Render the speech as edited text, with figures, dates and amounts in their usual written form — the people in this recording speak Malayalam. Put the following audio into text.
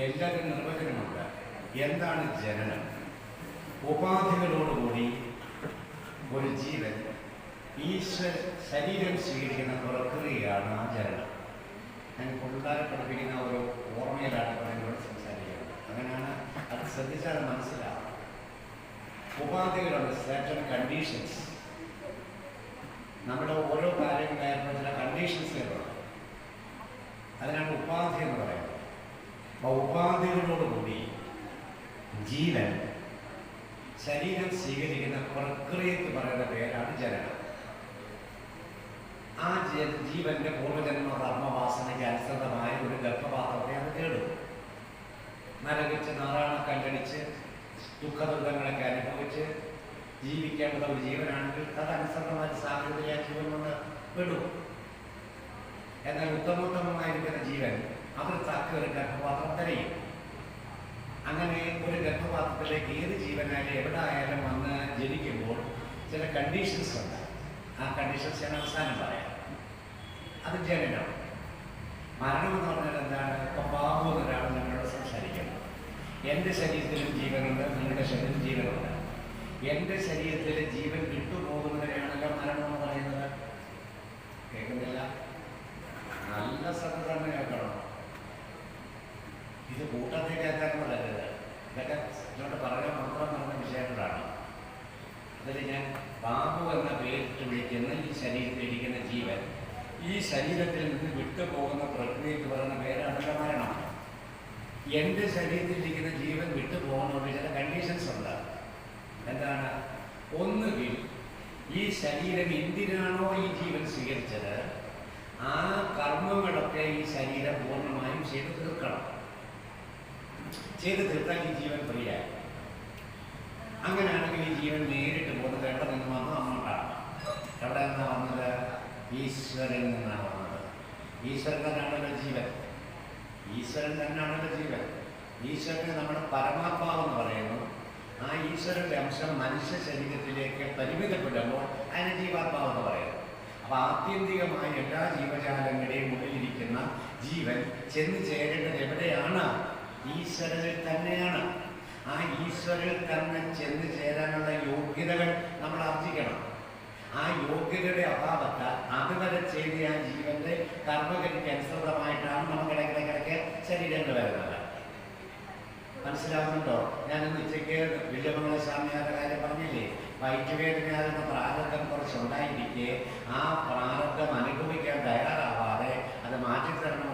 എല്ലാത്തിനും നിർവചനമുണ്ട്. എന്താണ് ജനനം? ഉപാധികളോടുകൂടി ഒരു ജീവൻ ശരീരം സ്വീകരിക്കുന്ന പ്രക്രിയയാണ് ആ ജനനം. ഞാൻ പിള്ളേരെ പഠിപ്പിക്കുന്ന ഒരു ഓർമ്മയിലാണ് നിങ്ങളോട് സംസാരിക്കുന്നത്. അങ്ങനെയാണ് അത് ശ്രദ്ധിച്ചാൽ മനസ്സിലാവും. ഉപാധികളുണ്ട്, സർട്ടൻ കണ്ടീഷൻസ്. നമ്മുടെ ഓരോ കാര്യങ്ങളായിരുന്നു ചില കണ്ടീഷൻസുകളുണ്ട്. അതിനാണ് ഉപാധി എന്ന് പറയുന്നത്. അപ്പോൾ ഉപാധികളോടുകൂടി ജീവൻ ശരീരം സ്വീകരിക്കുന്ന പ്രക്രിയക്ക് പറയുന്ന പേരാണ് ജനനം. ആ ജീവന്റെ പൂർവ്വജന്മ കർമ്മവാസനയ്ക്ക് അനുസൃതമായ ഒരു ഗർഭപാത്രത്തെ അത് തേടും. നരകിച്ച് നാറാണ കല്ലടിച്ച് ദുഃഖദുരിതങ്ങളൊക്കെ അനുഭവിച്ച് ജീവിക്കേണ്ട ഒരു ജീവനാണെങ്കിൽ അതനുസൃതമായ സാഹചര്യത്തിൽ ആ ജീവൻ വന്ന് വിടും. എന്നാൽ ഉത്തമോത്തമമായിരിക്കുന്ന ജീവൻ അതിൽ തക്ക ഒരു ഗർഭപാത്രം തിരയും. അങ്ങനെ ഒരു ഗർഭപാത്രത്തിലേക്ക് ഏത് ജീവനായാലും എവിടെ ആയാലും വന്ന് ജനിക്കുമ്പോൾ ചില കണ്ടീഷൻസ് ഉണ്ട്. ആ കണ്ടീഷൻസ് ഞാൻ അവസാനം പറയാം. അത് ജനനം. മരണം എന്ന് പറഞ്ഞാൽ എന്താണ്? ഇപ്പം ബാബു എന്നൊരാൾ നിങ്ങളോട് സംസാരിക്കുന്നത്. എൻ്റെ ശരീരത്തിലും ജീവനുണ്ട്, നിങ്ങളുടെ ശരീരത്തിൽ ജീവനുണ്ട്. എൻ്റെ ശരീരത്തിലെ ജീവൻ വിട്ടുപോകുന്നവരെയാണല്ലോ മരണം എന്ന് പറയുന്നത്. കേൾക്കുന്നില്ല? നല്ല ശ്രദ്ധ തന്നെ കേൾക്കണം. ഇത് കൂട്ടത്തിൽ കേൾക്കാനുള്ളതല്ലത്. ഇതൊക്കെ ഇങ്ങോട്ട് പറയാൻ മാത്രം നടന്ന വിഷയങ്ങളാണ്. അതിൽ ഞാൻ ബാബു എന്ന പേരിട്ട് വിളിക്കുന്ന ഈ ശരീരത്തിലിരിക്കുന്ന ജീവൻ ഈ ശരീരത്തിൽ നിന്ന് വിട്ടുപോകുന്ന പ്രക്രിയക്ക് പറയുന്ന പേരാണല്ലോ മരണം. എൻ്റെ ശരീരത്തിലിരിക്കുന്ന ജീവൻ വിട്ടുപോകുന്ന ചില കണ്ടീഷൻസ് ഉണ്ട്. എന്താണ്? ഒന്നുകിൽ ഈ ശരീരം എന്തിനാണോ ഈ ജീവൻ സ്വീകരിച്ചത് ആ കർമ്മങ്ങളൊക്കെ ഈ ശരീരം പൂർണ്ണമായും ചെയ്തു തീർക്കണം. ചെയ്ത് തീർത്താൽ ഈ ജീവൻ ഫ്രീയായി. അങ്ങനെയാണെങ്കിൽ ഈ ജീവൻ നേരിട്ട് പോകുന്നത് എവിടെ നിന്ന് വന്നു? അങ്ങോട്ടാണ്. എവിടെ നിന്നാണ് വന്നത്? ഈശ്വരൻ നിന്നാണ് വന്നത്. ഈശ്വരൻ തന്നെയാണല്ലോ ജീവൻ. ഈശ്വരൻ തന്നെയാണല്ലോ ജീവൻ. ഈശ്വരനെ നമ്മുടെ പരമാത്മാവെന്ന് പറയുന്നു. ആ ഈശ്വരന്റെ അംശം മനുഷ്യ ശരീരത്തിലേക്ക് പരിമിതപ്പെടുമ്പോൾ അതിനെ ജീവാത്മാവെന്ന് പറയുന്നു. അപ്പൊ ആത്യന്തികമായ എല്ലാ ജീവജാലങ്ങളുടെയും ഉള്ളിലിരിക്കുന്ന ജീവൻ ചെന്ന് ചേരേണ്ടത് എവിടെയാണ്? ഈശ്വരനിൽ തന്നെയാണ്. ആ ഈശ്വരനിൽ തന്നെ ചെന്ന് ചേരാനുള്ള യോഗ്യതകൾ നമ്മൾ ആർജിക്കണം. ആ യോഗ്യതയുടെ അഭാവത്താൽ അതുവരെ ചെയ്ത ആ ജീവന്റെ കർമ്മഗതിക്ക് അനുസൃതമായിട്ടാണ് നമുക്ക് ഇടയ്ക്കിടയ്ക്ക് ശരീരങ്ങൾ വരുന്നത്. മനസ്സിലാവുന്നുണ്ടോ? ഞാനിന്ന് ഉച്ചയ്ക്ക് വില്യമംഗല സ്വാമിയാരുടെ കാര്യം പറഞ്ഞില്ലേ? വയറ്റുവേദനയാകുന്ന പ്രാരബ്ധം കുറച്ചുണ്ടായിരിക്കെ ആ പ്രാരബ്ധം അനുഭവിക്കാൻ തയ്യാറാവാതെ അത് മാറ്റിത്തരണം